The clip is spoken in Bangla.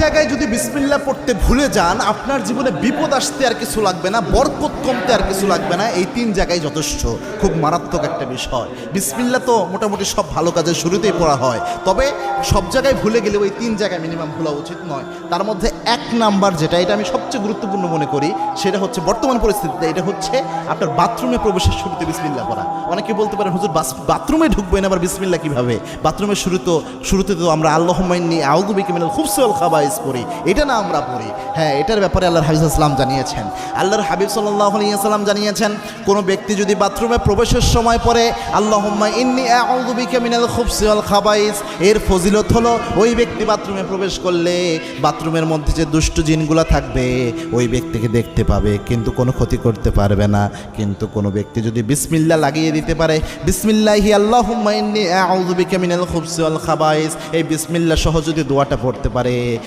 জায়গায় যদি বিসমিল্লাহ পড়তে ভুলে যান, আপনার জীবনে বিপদ আসতে আর কিছু লাগবে না, বরকত কমতে আর কিছু লাগবে না। এই 3 জায়গায় যথেষ্ট। খুব মারাত্মক একটা বিষয়। বিসমিল্লাহ তো মোটামুটি সব ভালো কাজের শুরুতেই পড়া হয়, তবে সব জায়গায় ভুলে গেলে ওই 3 জায়গায় মিনিমাম ভুলা উচিত নয়। তার মধ্যে 1 নাম্বার যেটা, এটা আমি সবচেয়ে গুরুত্বপূর্ণ মনে করি, সেটা হচ্ছে বর্তমান পরিস্থিতিতে এটা হচ্ছে আপনার বাথরুমে প্রবেশের শুরুতে বিসমিল্লাহ করা। অনেকে বলতে পারেন হুজুর বাথরুমে ঢুকবেন আবার বিসমিল্লাহ কিভাবে? বাথরুমের শুরুতে তো আমরা আল্লাহুম্মা ইন্নী আউযু বিকা মিনাল খুবসি ওয়াল খাবাইস পড়ি, এটা না আমরা পড়ি। হ্যাঁ, এটার ব্যাপারে আল্লাহর হাবিব সাল্লাল্লাহু আলাইহি ওয়াসাল্লাম জানিয়েছেন। আল্লাহর হাবিব সাল্লাল্লাহু আলাইহি ওয়াসাল্লাম জানিয়েছেন, কোনো ব্যক্তি যদি বাথরুমে প্রবেশের সময় পড়ে আল্লাহুম্মা ইন্নী আউযু বিকা মিনাল খুবসি ওয়াল খাবাইস, এর ফজিলত হলো ওই ব্যক্তি বাথরুমে প্রবেশ করলে বাথরুমের মধ্যে যে দুষ্ট জিনগুলো থাকবে ওই ব্যক্তিকে দেখতে পাবে, কিন্তু কোনো ক্ষতি করতে পারবে না। কিন্তু কোনো ব্যক্তি যদি বিসমিল্লাহ লাগিয়ে দিতে পারে, বিসমিল্লাহি আল্লাহুম্মা ইন্নী আউযু বিকা মিনাল খুবসি ওয়াল খাবাইস, এই বিসমিল্লাহ সহ যদি দোয়াটা পড়তে পারে,